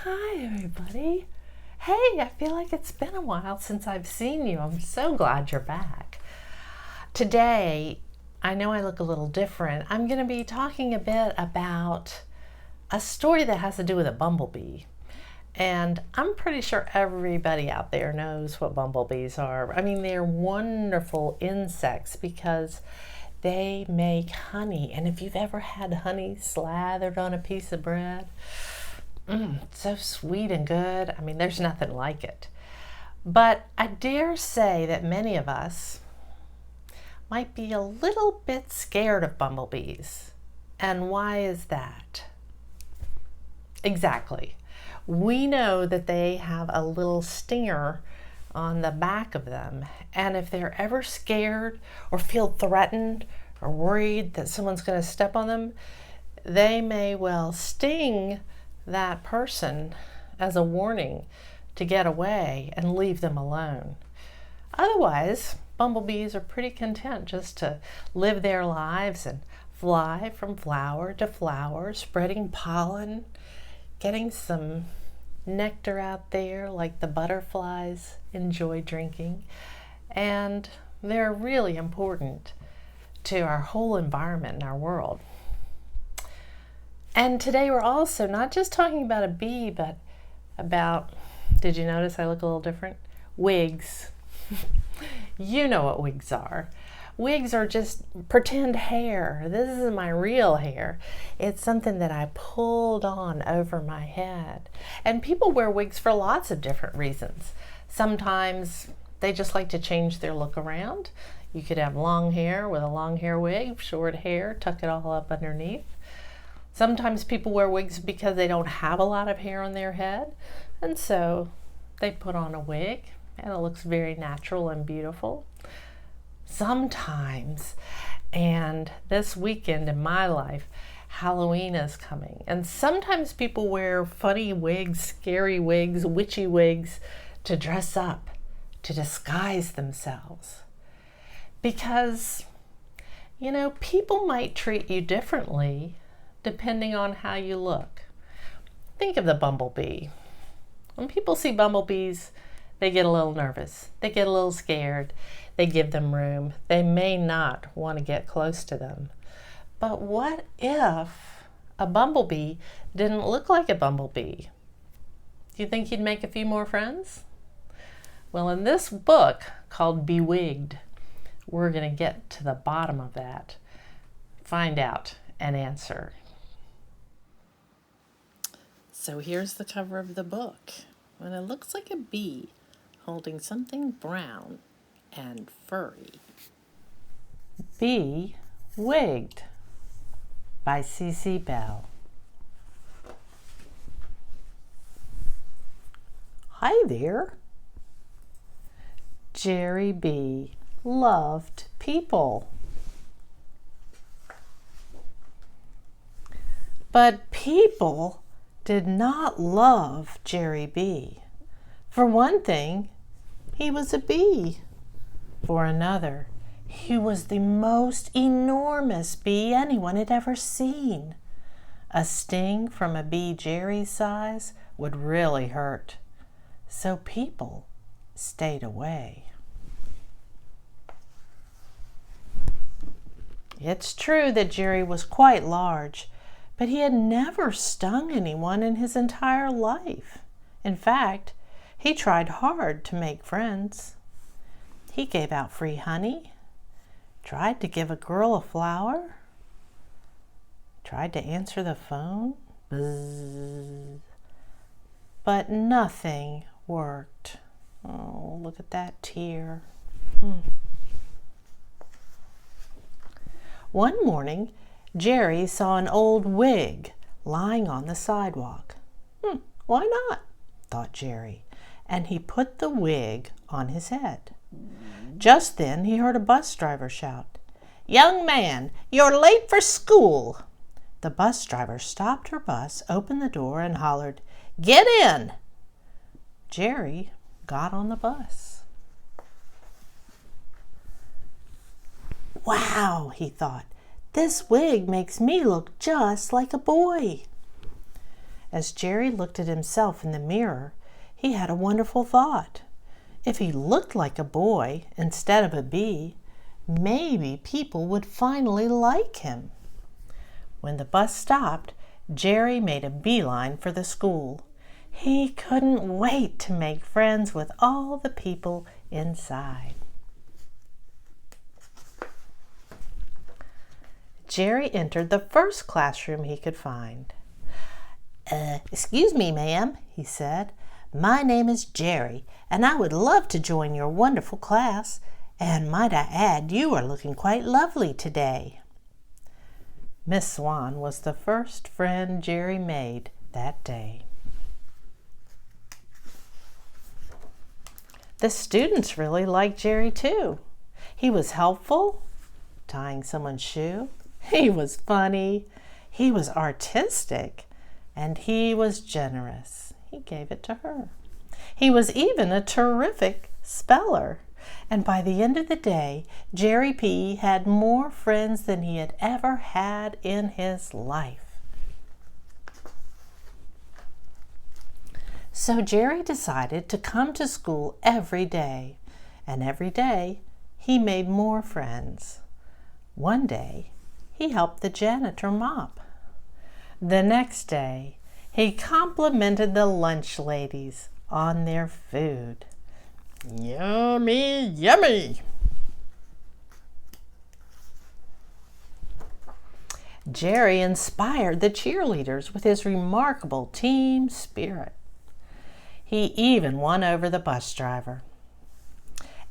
Hi, everybody. Hey, I feel like it's been a while since I've seen you. I'm so glad you're back. Today, I know I look a little different. I'm going to be talking a bit about a story that has to do with a bumblebee. And I'm pretty sure everybody out there knows what bumblebees are. I mean, they're wonderful insects because they make honey. And if you've ever had honey slathered on a piece of bread, so sweet and good. I mean, there's nothing like it. But I dare say that many of us might be a little bit scared of bumblebees. And why is that? Exactly. We know that they have a little stinger on the back of them. And if they're ever scared or feel threatened or worried that someone's going to step on them, they may well sting that person as a warning to get away and leave them alone. Otherwise, bumblebees are pretty content just to live their lives and fly from flower to flower, spreading pollen, getting some nectar out there like the butterflies enjoy drinking. And they're really important to our whole environment and our world. And today we're also not just talking about a bee, but about, did you notice I look a little different? Wigs. You know what wigs are. Wigs are just pretend hair. This isn't my real hair. It's something that I pulled on over my head. And people wear wigs for lots of different reasons. Sometimes they just like to change their look around. You could have long hair with a long hair wig, short hair, tuck it all up underneath. Sometimes people wear wigs because they don't have a lot of hair on their head, and so they put on a wig, and it looks very natural and beautiful. Sometimes, and this weekend in my life, Halloween is coming, and sometimes people wear funny wigs, scary wigs, witchy wigs to dress up, to disguise themselves. Because, people might treat you differently depending on how you look. Think of the bumblebee. When people see bumblebees, they get a little nervous. They get a little scared. They give them room. They may not want to get close to them. But what if a bumblebee didn't look like a bumblebee? Do you think you'd make a few more friends? Well, in this book called Bee-Wigged, we're going to get to the bottom of that, find out and answer. So here's the cover of the book, and it looks like a bee holding something brown and furry. Bee-Wigged by C.C. Bell. Hi there. Jerry Bee loved people. But people did not love Jerry Bee. For one thing, he was a bee. For another, he was the most enormous bee anyone had ever seen. A sting from a bee Jerry's size would really hurt. So people stayed away. It's true that Jerry was quite large, but he had never stung anyone in his entire life. In fact, he tried hard to make friends. He gave out free honey, tried to give a girl a flower, tried to answer the phone, buzz, but nothing worked. Oh, look at that tear. One morning, Jerry saw an old wig lying on the sidewalk. Why not? Thought Jerry, and he put the wig on his head. Just then he heard a bus driver shout, "Young man, you're late for school." The bus driver stopped her bus, opened the door, and hollered, "Get in!" Jerry got on the bus. Wow, he thought, this wig makes me look just like a boy. As Jerry looked at himself in the mirror, he had a wonderful thought. If he looked like a boy instead of a bee, maybe people would finally like him. When the bus stopped, Jerry made a beeline for the school. He couldn't wait to make friends with all the people inside. Jerry entered the first classroom he could find. Excuse me, ma'am, he said. My name is Jerry, and I would love to join your wonderful class. And might I add, you are looking quite lovely today. Miss Swan was the first friend Jerry made that day. The students really liked Jerry too. He was helpful, tying someone's shoe. He was funny. He was artistic. And he was generous. He gave it to her. He was even a terrific speller. And by the end of the day, Jerry P. had more friends than he had ever had in his life. So Jerry decided to come to school every day. And every day, he made more friends. One day, he helped the janitor mop. The next day, he complimented the lunch ladies on their food. Yummy, yummy! Jerry inspired the cheerleaders with his remarkable team spirit. He even won over the bus driver.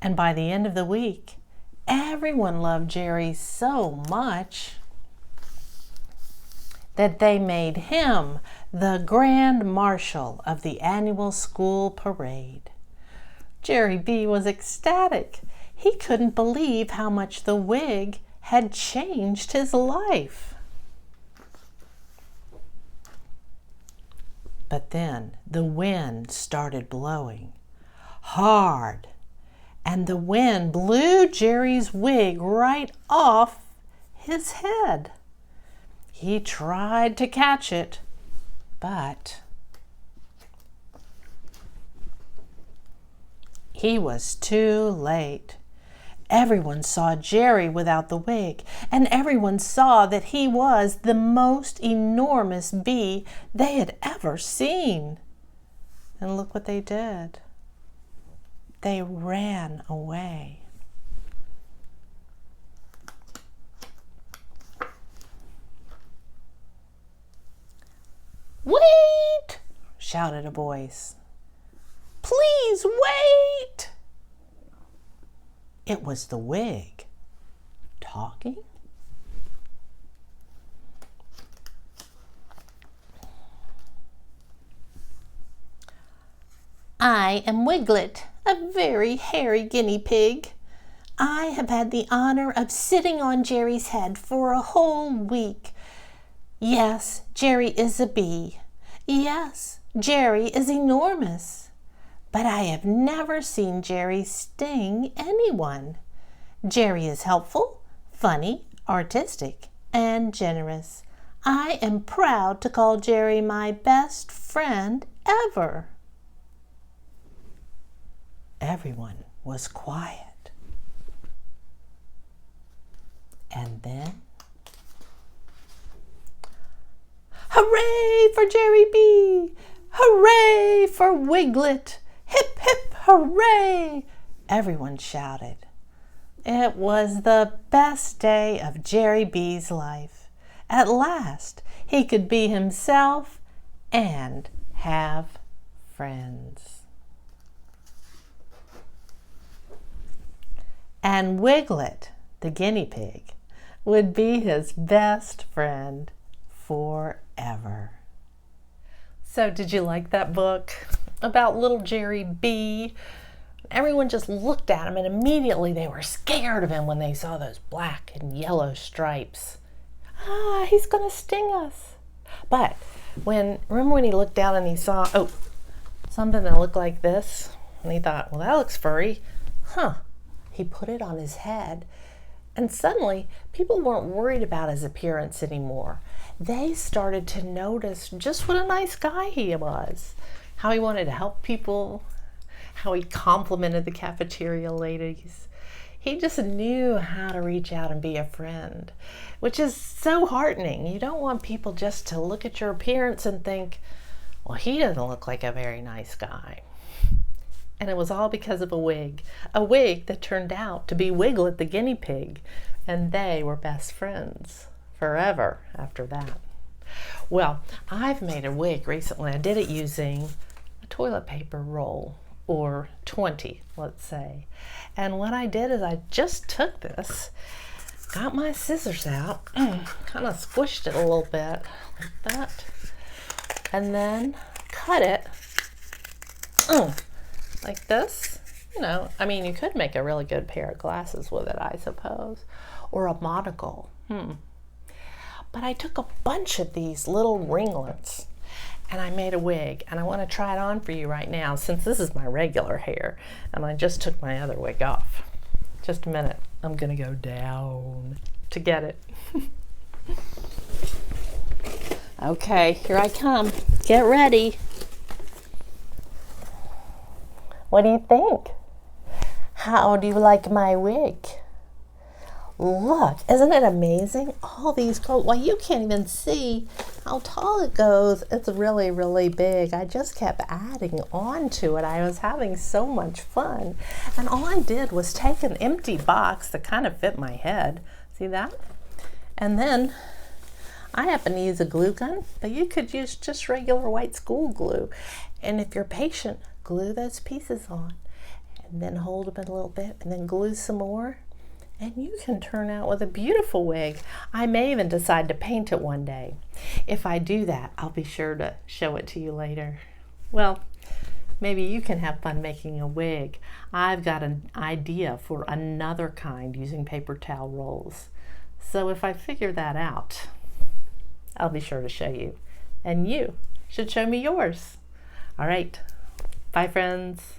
And by the end of the week, everyone loved Jerry so much that they made him the Grand Marshal of the annual school parade. Jerry B. was ecstatic. He couldn't believe how much the wig had changed his life. But then the wind started blowing hard, and the wind blew Jerry's wig right off his head. He tried to catch it, but he was too late. Everyone saw Jerry without the wig, and everyone saw that he was the most enormous bee they had ever seen. And look what they did. They ran away. "Wait!" shouted a voice. "Please wait!" It was the wig talking. "I am Wiglet, a very hairy guinea pig. I have had the honor of sitting on Jerry's head for a whole week. Yes, Jerry is a bee. Yes, Jerry is enormous. But I have never seen Jerry sting anyone. Jerry is helpful, funny, artistic, and generous. I am proud to call Jerry my best friend ever." Everyone was quiet. And then, "Hooray for Jerry B! Hooray for Wiglet! Hip, hip, hooray!" everyone shouted. It was the best day of Jerry B's life. At last, he could be himself and have friends. And Wiglet, the guinea pig, would be his best friend forever. So did you like that book about little Jerry B? Everyone just looked at him and immediately they were scared of him when they saw those black and yellow stripes. He's gonna sting us. But remember when he looked down and he saw, something that looked like this? And he thought, well, that looks furry. He put it on his head, and suddenly people weren't worried about his appearance anymore. they started to notice just what a nice guy he was, how he wanted to help people, how he complimented the cafeteria ladies. He just knew how to reach out and be a friend, which is so heartening. You don't want people just to look at your appearance and think, well, he doesn't look like a very nice guy. And it was all because of a wig that turned out to be Wiglet the guinea pig, and they were best friends forever after that. Well, I've made a wig recently. I did it using a toilet paper roll, or 20, let's say. And what I did is I just took this, got my scissors out, kind of squished it a little bit like that, and then cut it like this. You know, I mean, you could make a really good pair of glasses with it, I suppose, or a monocle. But I took a bunch of these little ringlets and I made a wig, and I want to try it on for you right now since this is my regular hair and I just took my other wig off. Just a minute, I'm gonna go down to get it. Okay, here I come. Get ready. What do you think? How do you like my wig? Look, isn't it amazing? All these gold, well, you can't even see how tall it goes. It's really, really big. I just kept adding on to it. I was having so much fun. And all I did was take an empty box that kind of fit my head. See that? And then I happen to use a glue gun, but you could use just regular white school glue. And if you're patient, glue those pieces on and then hold them a little bit and then glue some more. And you can turn out with a beautiful wig. I may even decide to paint it one day. If I do that, I'll be sure to show it to you later. Well, maybe you can have fun making a wig. I've got an idea for another kind using paper towel rolls. So if I figure that out, I'll be sure to show you. And you should show me yours. All right. Bye, friends.